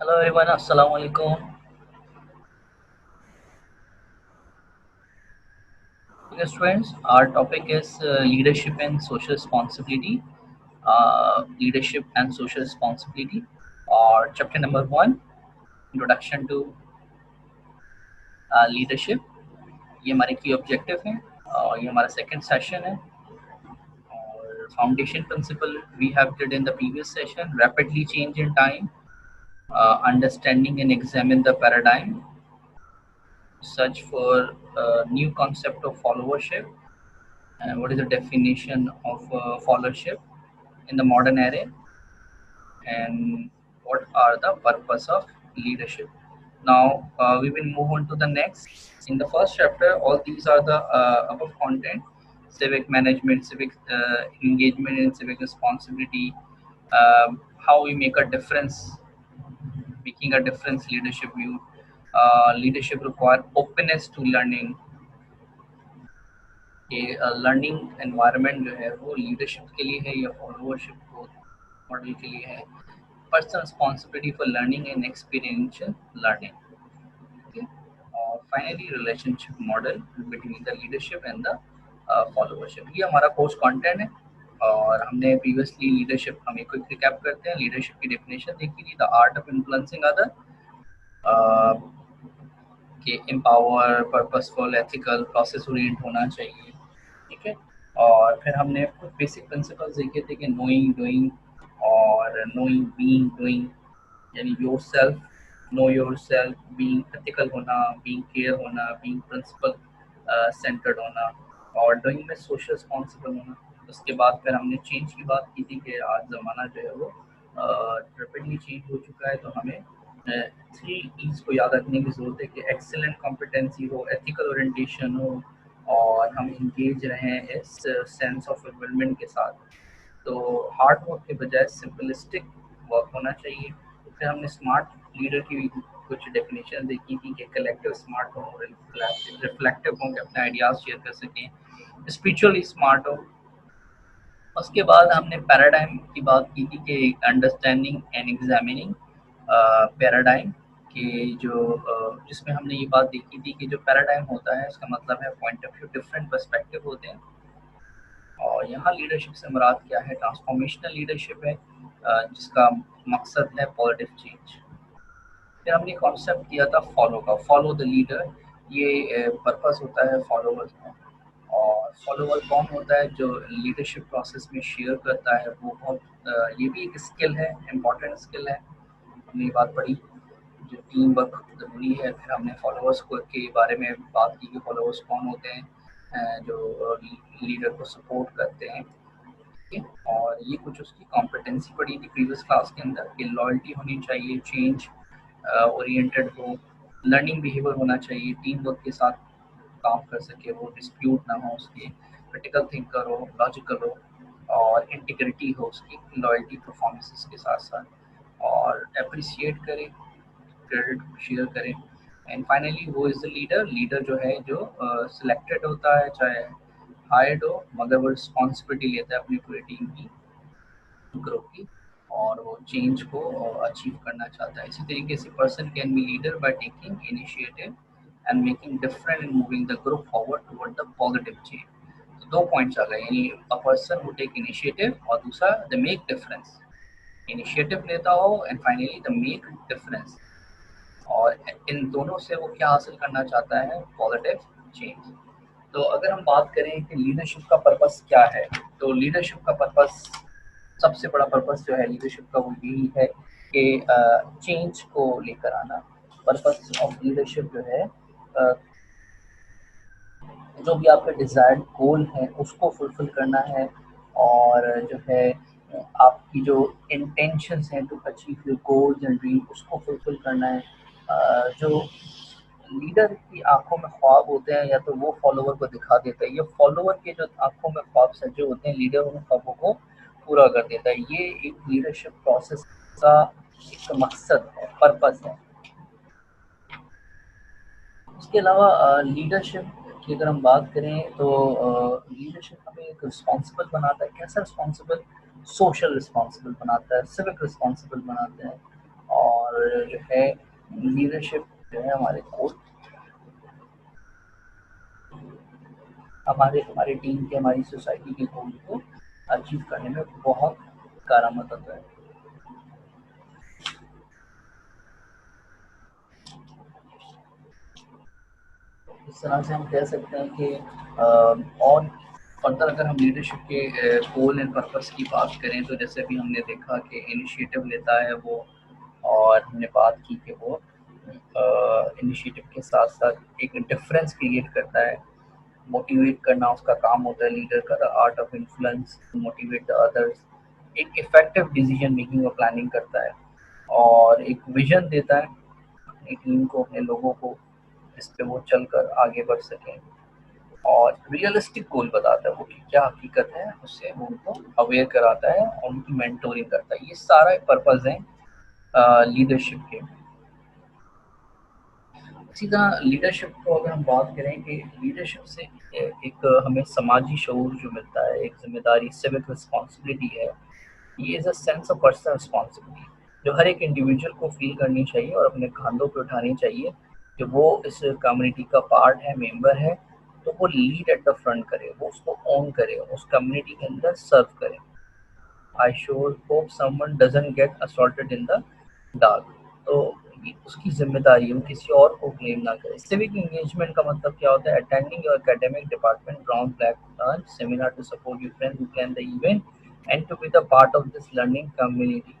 Hello everyone, Assalamu alaikum. Okay, students, our topic is leadership and social responsibility. Leadership and social responsibility, or chapter number one, introduction to leadership. ये हमारे की objective हैं और ये हमारा second session है और foundation principle we have did in the previous session rapidly change in time understanding and examine the paradigm search for a new concept of followership and what is the definition of followership in the modern era and what are the purpose of leadership. Now we will move on to the next. In the first chapter, all these are the above content: civic management, civic engagement, and civic responsibility. How we make a difference, making a difference. Leadership view. Leadership require openness to learning, कि learning environment जो है वो leadership के लिए है या followership को model के लिए है personal responsibility for learning and experiential learning okay और finally relationship model between the leadership and the followership ये हमारा कोर्स कंटेंट है और हमने प्रीवियसली लीडरशिप हम एक क्विक रिकैप करते हैं लीडरशिप की डेफिनेशन देखी थी the art of influencing other कि empower purposeful ethical process orient होना चाहिए ठीक है और फिर हमने कुछ बेसिक प्रिंसिपल्स देखे थे कि नोइंग डूइंग और नोइंग बीइंग डूइंग यानी your self know your self being ethical होना बीइंग केयर होना बीइंग प्रिंसिपल सेंटर्ड होना और डूइंग में सोशल रिस्पॉन्सिबल होना उसके बाद फिर हमने चेंज की बात की थी कि आज ज़माना जो है वो रैपिडली चेंज हो चुका है तो हमें थ्री ईज को याद रखने की ज़रूरत है कि एक्सेलेंट कॉम्पिटेंसी हो एथिकल ओरिएंटेशन हो और हम इंगेज रहें इस सेंस ऑफ फुलफिलमेंट के साथ तो हार्ड वर्क के बजाय सिंपलिस्टिक वर्क होना चाहिए फिर हमने स्मार्ट लीडर की भी कुछ डेफिनेशन देखी थी कि कलेक्टिव स्मार्ट हो रिफ्लेक्टिव हों कि अपने आइडियाज़ शेयर कर सकें स्पिरिचुअली स्मार्ट हो उसके बाद हमने पैराडाइम की बात की थी कि अंडरस्टैंडिंग एंड एग्जामिनिंग पैराडाइम के जो जिसमें हमने ये बात देखी थी कि जो पैराडाइम होता है इसका मतलब है point of view different perspective होते हैं और यहाँ लीडरशिप से मुराद क्या है ट्रांसफॉर्मेशनल लीडरशिप है जिसका मकसद है पॉजिटिव चेंज फिर हमने कॉन्सेप्ट किया था फॉलो का फॉलो द लीडर ये पर्पस होता है फॉलोअर्स का और फॉलोअर कौन होता है जो लीडरशिप प्रोसेस में शेयर करता है वो बहुत ये भी एक स्किल है इम्पॉर्टेंट स्किल है हमने ये बात पढ़ी जो टीम वर्क ज़रूरी है फिर हमने फॉलोअर्स को के बारे में बात की कि फॉलोअर्स कौन होते हैं जो लीडर को सपोर्ट करते हैं ठीक है और ये कुछ उसकी कॉम्पिटेंसी पड़ी थी प्रीवियस क्लास के अंदर कि लॉयल्टी होनी चाहिए चेंज ओरिएंटेड हो लर्निंग बिहेवियर होना चाहिए टीम वर्क के साथ काम कर सके वो डिस्प्यूट ना हो उसकी क्रिटिकल थिंकर हो लॉजिकल हो और इंटीग्रिटी हो उसकी लॉयल्टी परफॉर्मेंसेस के साथ साथ और अप्रिसिएट करे क्रेडिट शेयर करें एंड फाइनली वो इज़ द लीडर लीडर जो है जो सिलेक्टेड होता है चाहे हायर्ड हो मगर वो रिस्पॉन्सिबिलिटी लेता है अपनी पूरी टीम की ग्रुप की और वो चेंज को अचीव करना चाहता है इसी तरीके से person can be leader by taking initiative and making different and moving the group forward toward the positive change तो दो पॉइंट्स आ गए यानी a person who take initiative और दूसरा द मेक डिफरेंस इनिशिएटिव लेता हो and finally the make difference और इन दोनों से वो क्या हासिल करना चाहता है पॉजिटिव चेंज तो अगर हम बात करें कि लीडरशिप का पर्पस क्या है तो लीडरशिप का पर्पस सबसे बड़ा पर्पस जो है लीडरशिप का वो यही है कि चेंज को लेकर आना पर्पस ऑफ लीडरशिप जो है जो भी आपके डिज़ायर्ड गोल है उसको फुलफिल करना है और जो है आपकी जो इंटेंशंस हैं to achieve your goals and dream उसको फुलफिल करना है जो लीडर की आंखों में ख्वाब होते हैं या तो वो फॉलोवर को दिखा देता है या फॉलोवर के जो आंखों में ख्वाब सजे होते हैं लीडर उन ख्वाबों को पूरा कर देता है ये एक लीडरशिप प्रोसेस का एक मकसद है पर्पस है उसके अलावा लीडरशिप की अगर हम बात करें तो लीडरशिप हमें एक रिस्पॉन्सिबल बनाता है कैसा रिस्पॉन्सिबल सोशल रिस्पॉन्सिबल बनाता है सिविक रिस्पॉन्सिबल बनाता है और जो है लीडरशिप जो है हमारे को हमारे टीम के, हमारी सोसाइटी के गोल को अचीव करने में बहुत करामत है। इस तरह से हम कह सकते हैं कि और फर्दर अगर हम लीडरशिप के गोल एंड पर्पस की बात करें तो जैसे अभी हमने देखा कि इनिशिएटिव लेता है वो, और हमने बात की कि वो इनिशिएटिव के साथ साथ एक डिफरेंस क्रिएट करता है। मोटिवेट करना उसका काम होता है लीडर का, the art of influence to motivate the others. एक इफेक्टिव डिसीजन मेकिंग और प्लानिंग करता है, और एक विजन देता है अपनी टीम को, अपने लोगों को, जिस पे वो चलकर आगे बढ़ सकें। और रियलिस्टिक गोल बताता है वो कि क्या हकीकत है, उससे वो उनको अवेयर कराता है और उनकी मेंटोरिंग करता है। ये सारा पर्पज है लीडरशिप के। इसी तरह लीडरशिप को अगर हम बात करें कि लीडरशिप से एक हमें समाजी शऊर जो मिलता है, एक जिम्मेदारी, सिविक रिस्पॉन्सिबिलिटी है। ये is a sense of personal responsibility जो हर एक इंडिविजुअल को फील करनी चाहिए और अपने खानों पे उठानी चाहिए कि वो इस कम्युनिटी का पार्ट है, मेंबर है। तो वो लीड एट द फ्रंट करे, वो उसको ओन करे, उस कम्युनिटी के अंदर सर्व करे। I sure hope someone doesn't get assaulted in the dark. तो ये उसकी जिम्मेदारी है, वो किसी और को ब्लेम ना करे। सिविक एंगेजमेंट का मतलब क्या होता है? Attending your academic department ground black lunch seminar to support your friend who plan the event and to be the part of this learning community.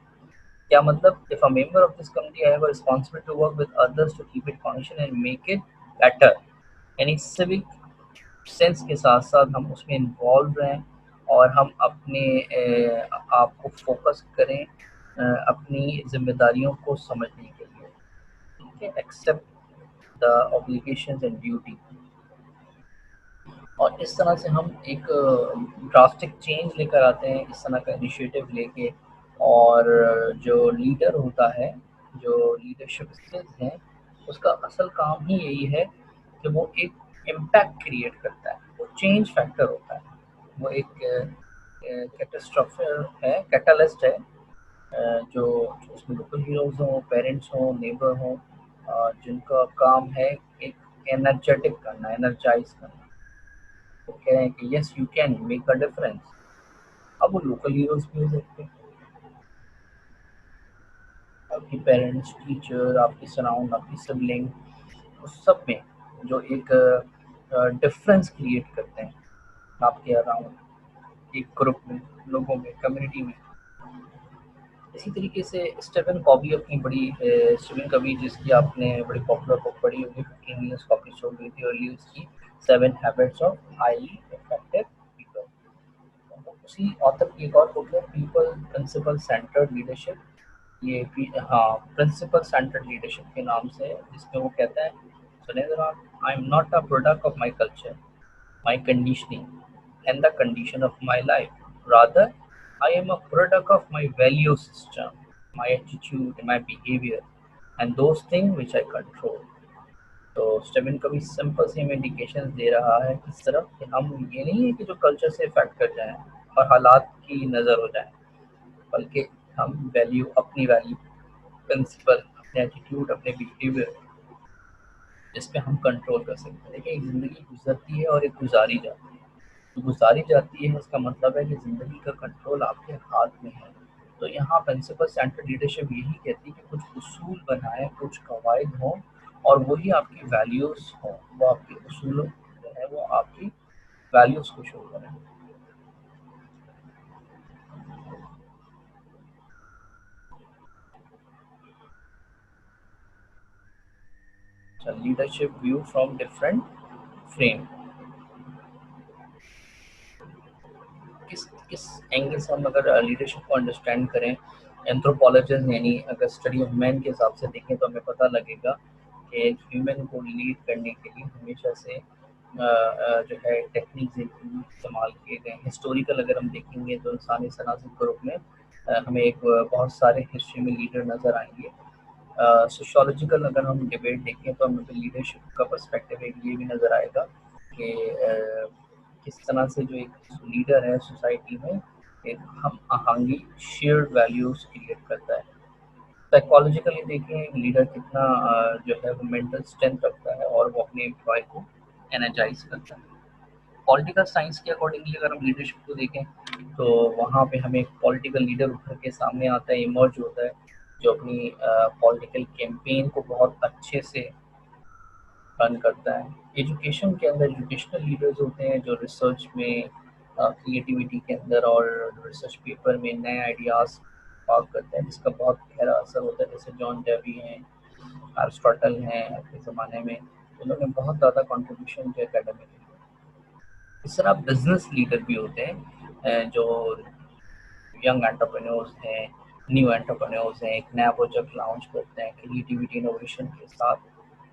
क्या मतलब? If a member of this community I have a responsibility to work with others to keep it function and make it better. यानी civic sense के साथ साथ हम उसमें involve रहें और हम अपने आप को फोकस करें अपनी जिम्मेदारियों को समझने के लिए। ठीक है, except the obligations and duty. और इस तरह से हम एक ड्रास्टिक चेंज लेकर आते हैं, इस तरह का इनिशिएटिव लेके। और जो लीडर होता है, जो लीडरशिप स्किल्स हैं, उसका असल काम ही यही है कि वो एक इम्पैक्ट क्रिएट करता है, वो चेंज फैक्टर होता है। वो एक कैटास्ट्रोफर है, कैटालिस्ट है, जो उसमें लोकल हीरोज़ हों, पेरेंट्स हों, नेबर हों, जिनका काम है एक एनर्जेटिक करना, एनर्जाइज़ करना। वो कह रहे हैं कि yes you can make a difference. अब वो लोकल हीरोज़ भी हो सकते हैं, आपके पेरेंट्स, टीचर, आपकी सराउंड, आपकी सिबलिंग, उस सब में जो एक डिफरेंस क्रिएट करते हैं आपके अराउंड, एक ग्रुप में, लोगों में, कम्युनिटी में। इसी तरीके से स्टीफन कॉबी अपनी बड़ी स्टीफन कॉबी जिसकी आपने बड़ी पॉपुलर बुक पढ़ी होगी, 15 मिलियंस कॉपी सोल्ड हुई थी अर्ली, उसकी 7 habits of highly effective people. उसी ऑथर की एक और बुक है, पीपल प्रिंसिपल सेंटर्ड लीडरशिप। हाँ, प्रिंसिपल सेंटर्ड लीडरशिप के नाम से है, जिसमें वो कहता है, सुने जरा, I am not a product of my culture, my conditioning, and the condition of my life. Rather, I am a product of my value system, my attitude, my behavior, and those things which I control. तो स्टेबिन कभी simple सी हमें indication दे रहा है किस तरफ, कि हम ये नहीं है कि जो कल्चर से इफेक्ट कर जाएं और हालात की नज़र हो जाएं, बल्कि हम अपनी वैल्यू, प्रिंसिपल, अपने एटीट्यूड, अपने बिहेवियर, जिस पे हम कंट्रोल कर सकते हैं। देखिए, एक ज़िंदगी गुजरती है और एक गुजारी जाती है। जो गुजारी जाती है उसका मतलब है कि ज़िंदगी का कंट्रोल आपके हाथ में है। तो यहाँ प्रिंसिपल सेंट्रल लीडरशिप यही कहती है कि कुछ उसूल बनाएं, कुछ कवायद हों, और वही आपकी वैल्यूज़ हों। वो आपके उसूल जो है वो आपकी वैल्यूज़ को शो करें। अच्छा, leadership view from different frame. किस किस एंगल से हम अगर लीडरशिप को अंडरस्टैंड करें, एंथ्रोपोलॉजिस्ट यानी अगर स्टडी ऑफ मैन के हिसाब से देखें तो हमें पता लगेगा कि ह्यूमन को लीड करने के लिए हमेशा से जो है टेक्निक्स इस्तेमाल किए गए। हिस्टोरिकल अगर हम देखेंगे तो इंसानी सनातन ग्रुप में हमें एक बहुत सारे हिस्ट्री में लीडर नज़र आएंगे। सोशियोलॉजिकल अगर हम डिबेट देखें तो हमें लीडरशिप का पर्सपेक्टिव एक ये भी नज़र आएगा कि किस तरह से जो एक लीडर है सोसाइटी में एक हम आहंगी शेयर्ड वैल्यूज क्रिएट करता है। साइकोलॉजिकली देखें लीडर कितना जो है वो मेंटल स्ट्रेंथ रखता है और वो अपने एम्प्लॉय को एनर्जाइज करता है। पॉलिटिकल साइंस के अकॉर्डिंगली अगर हम लीडरशिप को देखें तो वहाँ पे हमें एक पॉलिटिकल लीडर उभर के सामने आता है, इमर्ज होता है, जो अपनी पॉलिटिकल कैंपेन को बहुत अच्छे से रन करता है। एजुकेशन के अंदर एजुकेशनल लीडर्स होते हैं जो रिसर्च में, क्रिएटिविटी के अंदर और रिसर्च पेपर में नए आइडियाज़ स्पार्क करते हैं, जिसका बहुत गहरा असर होता है। जैसे जॉन डेवी हैं, एरिस्टोटल हैं अपने ज़माने में, उन्होंने बहुत ज़्यादा कंट्रीब्यूशन किया एकेडमिक। इस तरह बिजनेस लीडर भी होते हैं जो यंग एंटरप्रेन्योर्स हैं, न्यू एंटरप्रेन्योर्स हैं, एक नया प्रोजेक्ट लॉन्च करते हैं क्रिएटिविटी इनोवेशन के साथ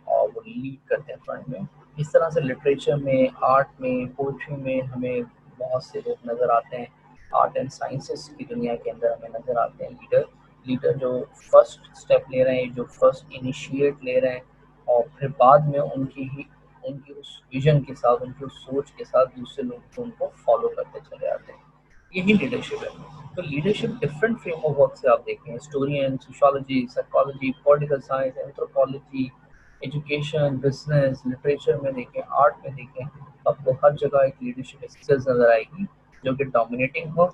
और वो लीड करते हैं फ्रंट में। इस तरह से लिटरेचर में, आर्ट में, पोइट्री में हमें बहुत से लोग नज़र आते हैं। आर्ट एंड साइंसेस की दुनिया के अंदर हमें नज़र आते हैं लीडर। लीडर जो फर्स्ट स्टेप ले रहे हैं, जो फर्स्ट इनिशिएट ले रहे हैं और फिर बाद में उनकी उस विजन के साथ, उनकी उस सोच के साथ दूसरे लोग उनको फॉलो करते चले आते हैं। यही लीडरशिप है। तो leadership different frame of work से आप देखें, historian, sociology, psychology, political science, anthropology, education, business, literature में देखें, आर्ट में देखें, आपको हर जगह एक लीडरशिप स्किल्स नज़र आएगी जो कि डोमिनेटिंग हो,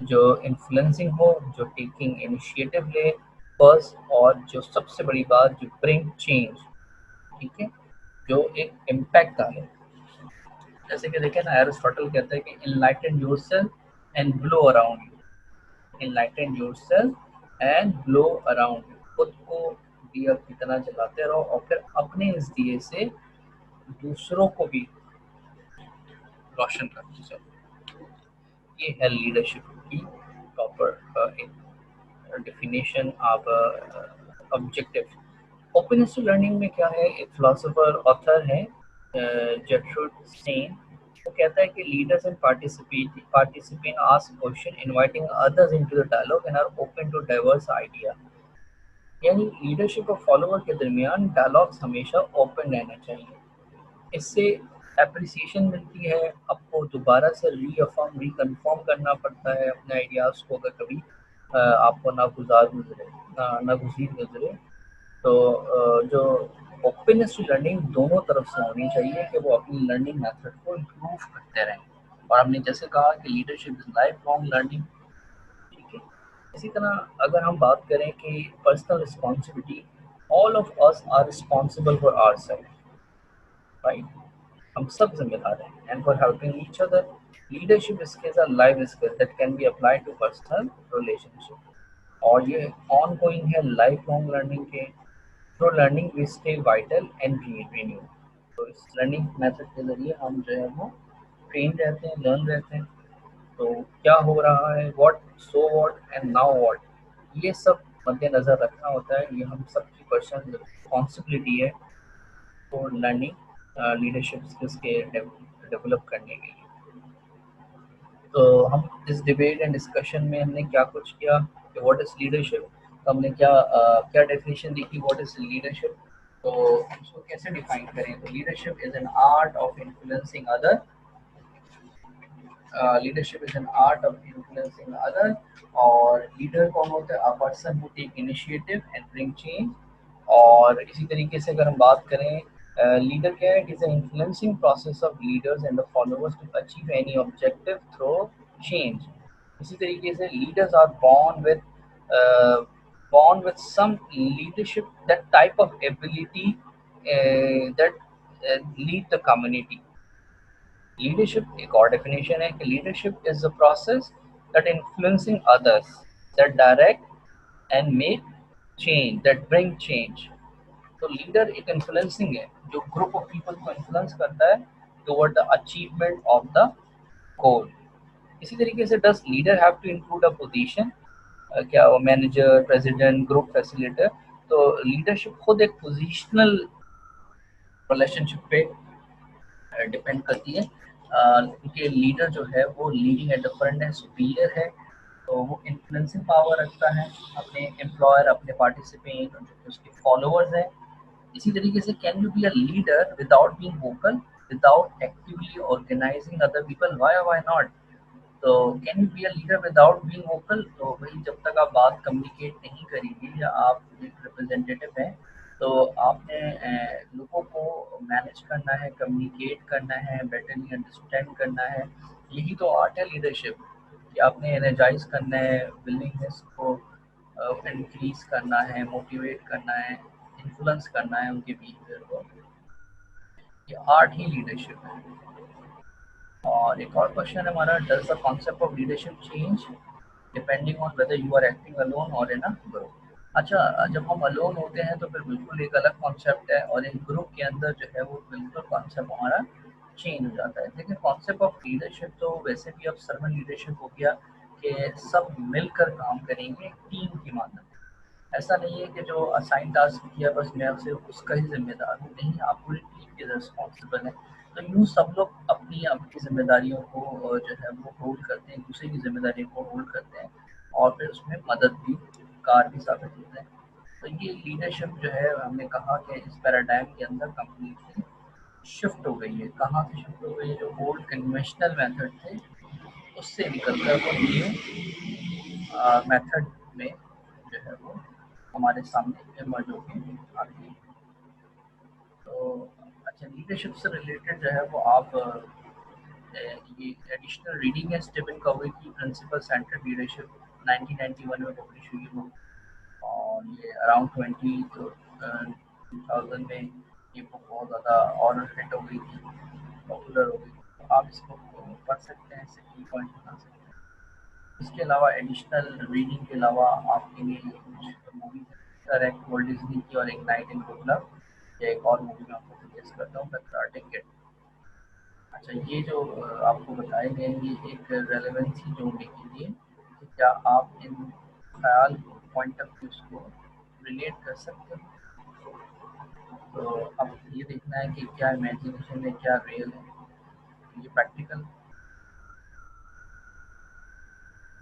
जो इन्फ्लुएंसिंग हो, जो टेकिंग इनिशिएटिव ले फर्स्ट, और जो सबसे बड़ी बात जो ब्रिंग चेंज, ठीक है, जो एक इम्पैक्ट डाले। जैसे कि देखें ना, एरिस्टोटल कहता है कि enlighten yourself and blow around you, enlighten yourself and blow around you. खुद को दिया की तरह जलाते रहो और फिर अपने इस दिए से दूसरों को भी रोशन करते चलो। ये है लीडरशिप की प्रॉपर एक definition of objective. Openness to learning में क्या है, एक फिलोसोफर ऑथर है जेट्रूड स्टेन। वो कहता है कि leaders and participant ask question, inviting others into the dialogue and are open to diverse idea. यानी लीडरशिप और फॉलोवर के दरमियान डायलॉग्स हमेशा ओपन रहना चाहिए। इससे एप्रिसिएशन मिलती है, आपको दोबारा से रीअफर्म रिकन्फर्म करना पड़ता है अपने आइडियाज़ को, अगर कभी आपको नागुज़ीर गुजरे। तो जो ओपननेस टू लर्निंग दोनों तरफ से होनी चाहिए कि वो अपनी लर्निंग मेथड को इम्प्रूव करते रहें। और हमने जैसे कहा कि leadership is life long learning, ठीक है। इसी तरह अगर हम बात करें कि personal responsibility, all of us are responsible for ourselves, right, हम सब जिम्मेदार हैं, and for helping each other. Leadership skills are life skills that can be applied to personal relationship, और ये ऑनगोइंग है लाइफ लॉन्ग लर्निंग के थ्रू। Learning we stay vital and renew. तो इस लर्निंग मेथड के ज़रिए हम जो है वो ट्रेन रहते हैं, लर्न रहते हैं। तो क्या हो रहा है, what, so what and now what, ये सब मद्देनज़र रखना होता है। ये हम सब की पर्सनल रिस्पॉन्सिबिलिटी है फॉर लर्निंग लीडरशिप स्किल्स के डेवलप करने के लिए। तो हम इस डिबेट एंड डिस्कशन में हमने क्या कुछ किया कि व्हाट इज़ लीडरशिप, तो हमने क्या डेफिनेशन दी कि व्हाट इज़ लीडरशिप। तो इसको कैसे डिफाइन करें, तो leadership is an art of influencing other, leadership is an art of influencing other. और लीडर कौन होता है, a person who take initiative and bring change. और इसी तरीके से अगर हम बात करें, लीडर क्या है, it is an influencing process of leaders and the followers to achieve any objective through change. इसी तरीके से leaders are born with some leadership, that type of ability that lead the community. Leadership एक और definition है कि leadership is the process that influencing others, that direct and make change, that bring change. तो leader एक influencing है जो group of people को influence करता है toward the achievement of the goal. इसी तरीके से does leader have to include a position, क्या वो मैनेजर, प्रेसिडेंट, ग्रुप फैसिलिटेटर। तो लीडरशिप खुद एक पोजिशनल रिलेशनशिप पे डिपेंड करती है, क्योंकि लीडर जो है वो लीडिंग एट द फ्रंट है, सुपीरियर है, तो वो इन्फ्लुएंसिंग पावर रखता है अपने एम्प्लॉयर, अपने पार्टिसिपेंट और जो उसके फॉलोअर्स हैं। इसी तरीके से can you be a leader without being vocal, without actively organising other people, why not. तो can you be a leader without being vocal? तो भाई जब तक आप बात कम्युनिकेट नहीं करेंगे या आप एक रिप्रेजेंटेटिव हैं, तो आपने लोगों को मैनेज करना है, कम्युनिकेट करना है, बेटरली अंडरस्टैंड करना है। यही तो आर्ट है लीडरशिप, कि आपने एनर्जाइज करना है, विलिंगनेस को इंक्रीज करना है, मोटिवेट करना है, इन्फ्लुएंस करना है उनके बिहेवियर को। ये आर्ट ही लीडरशिप है। और एक और क्वेश्चन है हमारा, does the concept of leadership change depending on whether you are acting alone और इन अ ग्रुप? अच्छा, जब हम अलोन होते हैं तो फिर बिल्कुल एक अलग कॉन्सेप्ट है, और एक ग्रुप के अंदर जो है वो बिल्कुल कॉन्सेप्ट हमारा चेंज हो जाता है। लेकिन कॉन्सेप्ट ऑफ लीडरशिप तो वैसे भी अब सर्वन लीडरशिप हो गया, कि सब मिलकर काम करेंगे टीम की मानना। ऐसा नहीं है कि जो असाइन टास्क किया बस मैं सिर्फ उसका ही ज़िम्मेदार हूँ, नहीं, आप पूरी टीम के रिस्पॉन्सिबल हैं। तो यूँ सब लोग अपनी अपनी ज़िम्मेदारियों को जो है वो होल्ड करते हैं, दूसरे की ज़िम्मेदारियों को होल्ड करते हैं, और फिर उसमें मदद भी, कार भी साबित होते हैं। तो ये लीडरशिप जो है, हमने कहा कि इस पैराडाइम के अंदर कंप्लीटली शिफ्ट हो गई है। कहाँ से शिफ्ट हो गई है? जो ओल्ड कन्वेंशनल मेथड थे उससे निकल कर वो न्यू मेथड में जो है वो हमारे सामने इमर्ज होके आती है। तो अच्छा, लीडरशिप से रिलेटेड जो है वो आप ये एडिशनल रीडिंग है स्टीवन कवे की प्रिंसिपल सेंटर्ड लीडरशिप, 1991 में पब्लिश हुई वो। और ये अराउंड 2000 में ये बुक बहुत ज़्यादा और हिट हो गई थी, पॉपुलर हो गई। तो आप इसको पढ़ सकते हैं, इससे की पॉइंट बना सकते हैं। इसके अलावा एडिशनल रीडिंग के अलावा आपके लिए कुछ मूवीज है, एक वर्ल्ड डिज्नी की और एक नाइट इन बुकला, या एक और मूवी मैं आपको सजेस्ट करता हूँ, द कार्टे किड। अच्छा, ये जो आपको बताए गए हैं, ये एक रेलेवेंसी जोड़ने के लिए कि क्या आप इन ख्याल पॉइंट ऑफ व्यूज को रिलेट कर सकते हैं। तो अब ये देखना है कि क्या इमेजिनेशन है, क्या रियल है। ये प्रैक्टिकल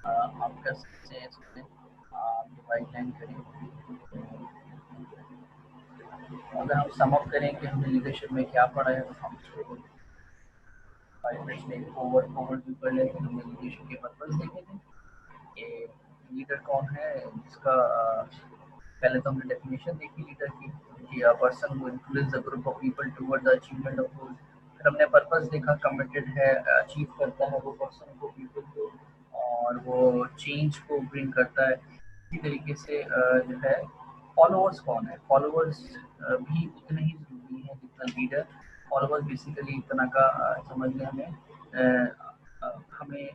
आप कर सकते हैं इसमें। आप डिवाइड लाइन करें, अगर हम सम अप करें कि हमने लीडरशिप में क्या पढ़ा है, तो हम उसको 5 मिनट्स में ओवरव्यू कर लेते हैं। हमने लीडरशिप के पर्पस देखे थे कि लीडर कौन है, जिसका पहले तो हमने डेफिनेशन देखी लीडर की, कि a person who influence a group of people toward the achievement of goal. फिर हमने पर्पस देखा, कमिटेड है, अचीव करता है वो पर्सन को, पीपल को, और वो चेंज को ब्रिंग करता है। इसी तरीके से जो है फॉलोअर्स कौन है, फॉलोअर्स भी उतने ही ज़रूरी हैं जितना लीडर। फॉलोअर्स बेसिकली एक तरह का समझ लें हमें, हमें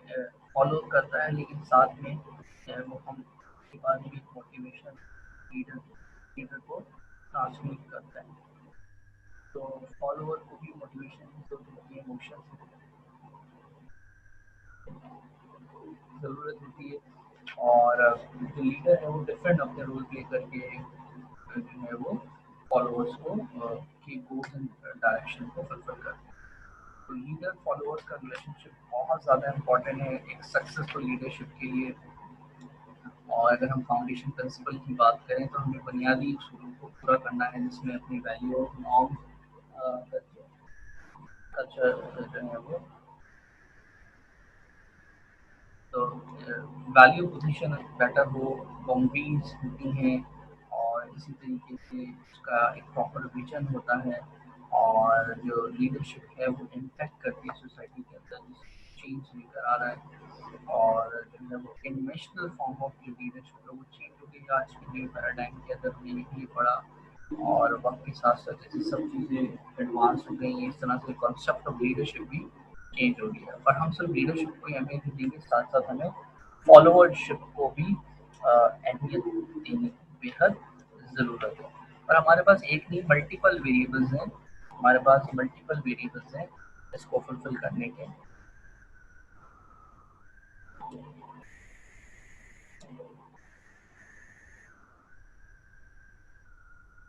फॉलो करता है, लेकिन साथ में वो हम के बाद भी मोटिवेशन लीडर लीडर को ट्रांसमिट करता है। तो फॉलोअर को भी मोटिवेशन की ज़रूरत होती है, इमोशन ज़रूरत होती है। और जो लीडर है वो डिफरेंट अपने रोल प्ले करके जो है वो फॉलोअर्स को की गोल्स एंड डायरेक्शन को फुलफिल करते हैं। तो लीडर फॉलोअर्स का रिलेशनशिप बहुत ज़्यादा इम्पोर्टेंट है एक सक्सेसफुल लीडरशिप के लिए। और अगर हम फाउंडेशन प्रिंसिपल की बात करें तो हमें बुनियादी उसूलों को पूरा करना है, जिसमें अपनी वैल्यू, नॉर्म, कल्चर जो है वो, तो वैल्यू पोजीशन बेटर हो, बाउंड्रीज होती हैं, और इसी तरीके से उसका एक प्रॉपर विजन होता है, और जो लीडरशिप है वो इम्पैक्ट करती है सोसाइटी के अंदर, जिस चेंज लेकर आ रहा है। और जो है वो इन्वेशनल फॉर्म ऑफ जो लीडरशिप है वो चेंज हो गई आज के न्यू पैराडाइम के अंदर, हमने यही पढ़ा। और वक्त के साथ साथ जैसे सब चीज़ें एडवांस हो गई हैं, इस तरह से कॉन्सेप्ट ऑफ लीडरशिप भी चेंज हो गया है। और हम सिर्फ लीडरशिप को ही अहमियत नहीं देंगे, साथ साथ हमें फॉलोअरशिप को भी अहमियत देने की बेहद ज़रूरत है। और हमारे पास एक नहीं, मल्टीपल वेरिएबल्स हैं, हमारे पास मल्टीपल वेरिएबल्स हैं इसको फुलफिल करने के।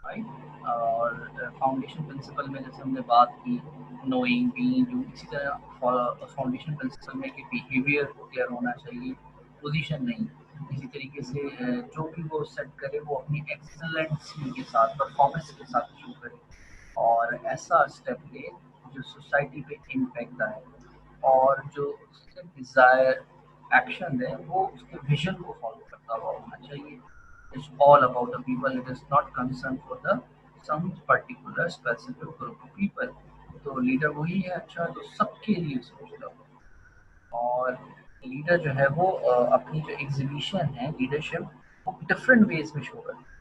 राइट। और फाउंडेशन प्रिंसिपल में जैसे हमने बात की, नोइंग, बीइंग, डूइंग, इसी तरह फाउंडेशन प्रिंसिपल में कि बिहेवियर क्लियर होना चाहिए, पोजीशन नहीं। इसी तरीके से जो भी वो सेट करे वो अपनी एक्सेलेंसी के साथ, परफॉर्मेंस के साथ शो करे, और ऐसा स्टेप ले जो सोसाइटी पे इम्पैक्ट आए, और जो उसके डिज़ायर एक्शन है वो उसके विजन को फॉलो करता हुआ होना चाहिए। It's all about the people, it is not concern for the some particular specific group of people. तो लीडर वही है अच्छा जो सबके लिए सोचता हो। और लीडर जो है वो अपनी जो एग्जीबिशन है लीडरशिप वो डिफरेंट वेज में शो करता है।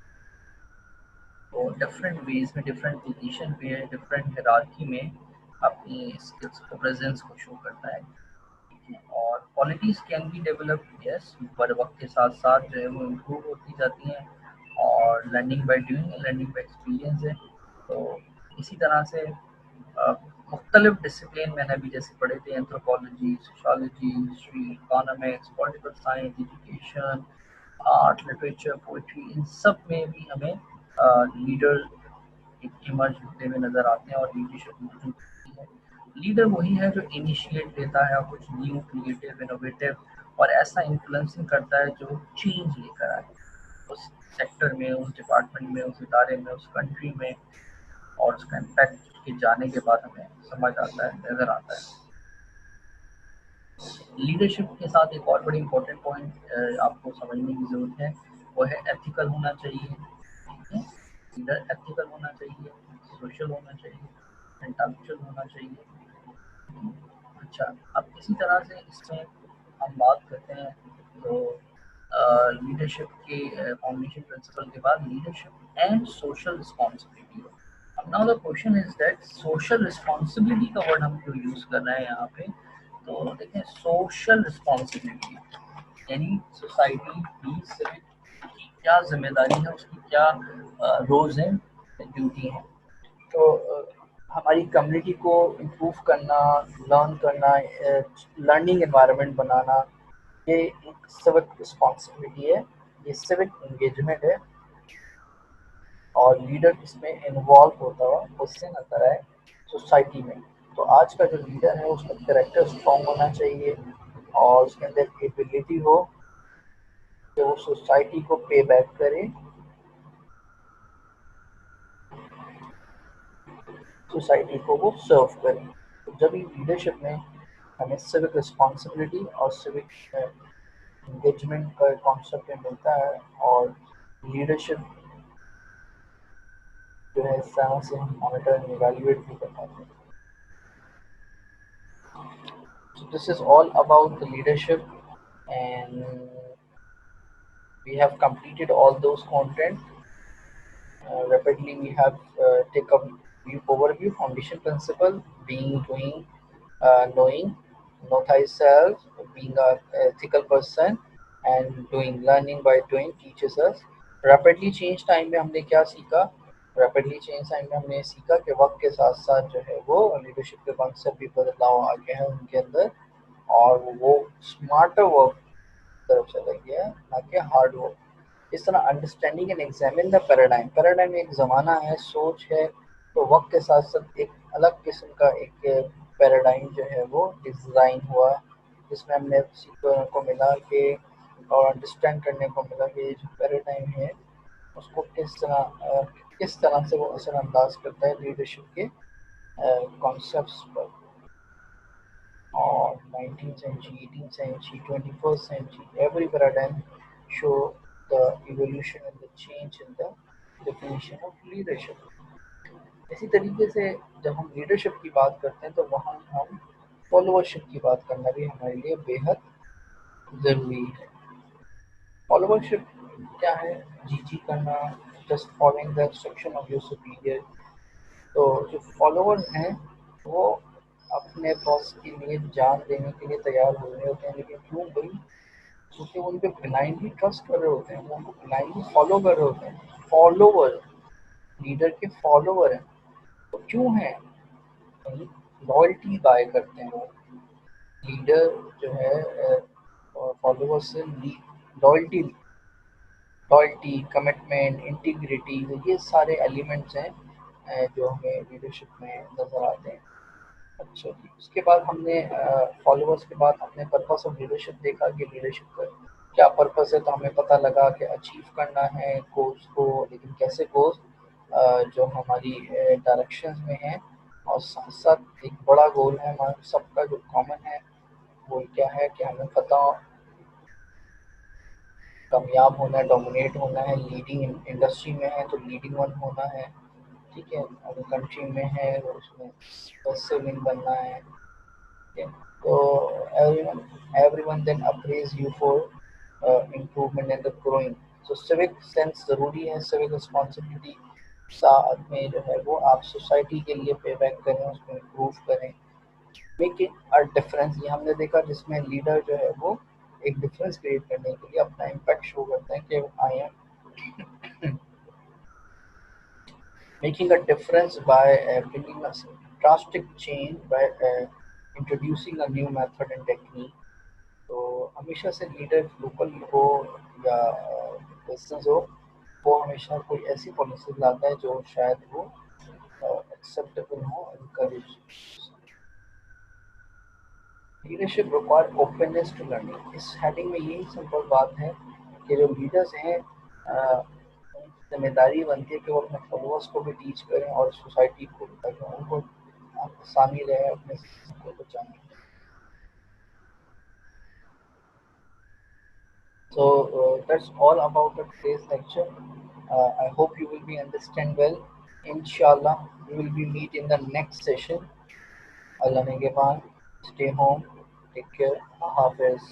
तो डिफरेंट वेज में डिफरेंट पोजीशन पे डिफरेंट हायरार्की में अपनी स्किल्स को प्रेजेंस को शो करता है। और qualities can be developed yes, पर वक्त के साथ साथ जो है वो इम्प्रूव होती जाती हैं। और learning by doing, learning by experience है। तो इसी तरह से मुख्तलिफ डिसिप्लिन मैंने अभी जैसे पढ़े थे, anthropology, sociology, history, economics, political science, education, art, literature, poetry, इन सब में भी हमें लीडर इमर्ज होते हुए नजर आते हैं और लीडरशिप मौजूद होती है। लीडर वही है जो इनिशिएट लेता है कुछ न्यू, क्रिएटिव, इनोवेटिव और ऐसा इन्फ्लुएंसिंग करता है जो चेंज लेकर आए उस सेक्टर में, उस डिपार्टमेंट में, उस इदारे में, उस कंट्री में। और उसका इम्पैक्ट के जाने के बाद हमें समझ आता है, नजर आता है। लीडरशिप के साथ एक और बड़ी इंपॉर्टेंट पॉइंट आपको समझने की ज़रूरत है, वो है एथिकल होना चाहिए। ठीक है, लीडर एथिकल होना चाहिए, सोशल होना चाहिए, इंटेलेक्चुअल होना चाहिए। अच्छा, अब इसी तरह से इसमें हम बात करते हैं तो लीडरशिप के फाउंडेशन प्रिंसिपल के बाद लीडरशिप एंड सोशल रिस्पॉन्सिबिलिटी। अब now the question is that social responsibility का वर्ड हम जो यूज़ कर रहे हैं यहाँ पे, तो देखें सोशल रिस्पॉन्सिबिलिटी यानी सोसाइटी की सिविक की क्या जिम्मेदारी है, उसकी क्या रोल्स हैं, ड्यूटी हैं। तो हमारी कम्युनिटी को इम्प्रूव करना, लर्न करना, लर्निंग एनवायरनमेंट बनाना, ये एक सिविक रिस्पॉन्सिबिलिटी है, ये सिविक एंगेजमेंट है। और लीडर इसमें इन्वॉल्व होता हुआ उससे नजर आए सोसाइटी में। तो आज का जो लीडर है उसका करेक्टर स्ट्रॉन्ग होना चाहिए और उसके अंदर एबिलिटी हो कि वो सोसाइटी को पे बैक करे, सोसाइटी को वो सर्व करे। तो जब ये लीडरशिप में हमें सिविक रिस्पॉन्सिबिलिटी और सिविक एंगेजमेंट का कॉन्सेप्ट मिलता है और लीडरशिप जो है इस तरह से हम मॉनिटर एंड इवेल्युएट भी कर पाते हैं। So this is all about the leadership, and we have completed all those content. Rapidly we have take a view overview, foundation principle, being, doing, knowing, know thyself, being a ethical person, and doing, learning by doing teaches us. Rapidly change time में हमने क्या सीखा? Rapidly change time में हमने सीखा कि वक्त के साथ साथ जो है वो लीडरशिप के कॉन्सेप्ट भी बदलाव आ गए हैं उनके अंदर, और वो स्मार्टर वर्क तरफ चला गया है, ना कि हार्ड वर्क। इस तरह understanding and examine the paradigm, paradigm एक ज़माना है, सोच है। तो वक्त के साथ साथ एक अलग किस्म का एक पैराडाइम जो है वो डिज़ाइन हुआ, जिसमें हमने सीखने को मिला कि और अंडरस्टैंड करने को मिला कि ये जो पैराडाइम है उसको किस तरह से वो असरअंदाज करता है लीडरशिप के कॉन्सेप्ट्स पर। or 19th century, 18th century, 21st century, every paradigm show the evolution and the change in the definition of leadership. इसी तरीके से जब हम लीडरशिप की बात करते हैं तो वहाँ हम फॉलोअरशिप की बात करना भी हमारे लिए बेहद ज़रूरी है। फॉलोअरशिप क्या है? जी करना, just following the instruction of your superior. तो जो फॉलोअर्स हैं वो अपने बॉस के लिए जान देने के लिए तैयार हो रहे होते हैं, लेकिन क्यों भाई? क्योंकि वो उन पे ब्लाइंडली ट्रस्ट कर रहे होते हैं, वो उनको ब्लाइंडली फॉलो कर रहे होते हैं। फॉलोवर, लीडर के फॉलोवर हैं। तो क्यों है? लॉयल्टी बाय करते हैं वो। लीडर जो है फॉलोवर से लॉयल्टी, लॉयल्टी, कमिटमेंट, इंटीग्रिटी, ये सारे एलिमेंट्स हैं जो हमें लीडरशिप में नज़र आते हैं। अच्छा जी, उसके बाद हमने फॉलोअर्स के बाद हमने पर्पस ऑफ लीडरशिप देखा कि लीडरशिप का क्या पर्पस है। तो हमें पता लगा कि अचीव करना है गोल्स को, लेकिन कैसे गोल्स? जो हमारी डायरेक्शंस में है, और साथ साथ एक बड़ा गोल है हमारा सबका जो कॉमन है, वो क्या है कि हमें पता कामयाब होना है, डोमिनेट होना है, लीडिंग इंडस्ट्री में है तो लीडिंग वन होना है, ठीक है। अगर कंट्री में है तो उसमें फर्स्ट से विन बनना है, ठीक है। तो everyone everyone then appraise you for improvement and the growing. So civic sense ज़रूरी है, civic responsibility साथ में जो है वो आप सोसाइटी के लिए पे बैक करें, उसको इम्प्रूव करें, मेकिंग अ डिफरेंस। ये हमने देखा जिसमें लीडर जो है वो एक डिफरेंस क्रिएट करने के लिए अपना इम्पैक्ट शो करते हैं कि I am making a difference by bringing a drastic change by introducing a new method and technique. तो हमेशा से लीडर लोकल हो या बिजनेस हो, वो हमेशा कोई ऐसी पॉलिसी लाता है जो शायद वो एक्सेप्टेबल हो, encourage. Leadership require openness to learning. इस हेडिंग में यही सिंपल बात है कि जो लीडर्स हैं जिम्मेदारी बनती है कि वो अपने फॉलोअर्स को भी टीच करें और सोसाइटी को भी, ताकि उनको आसानी रहे अपने को बचाने। So that's all about the today's lecture. I hope you will be understand well. Inshallah, we will be meet in the next session. Allah Negeban, stay home, take care, Hafiz.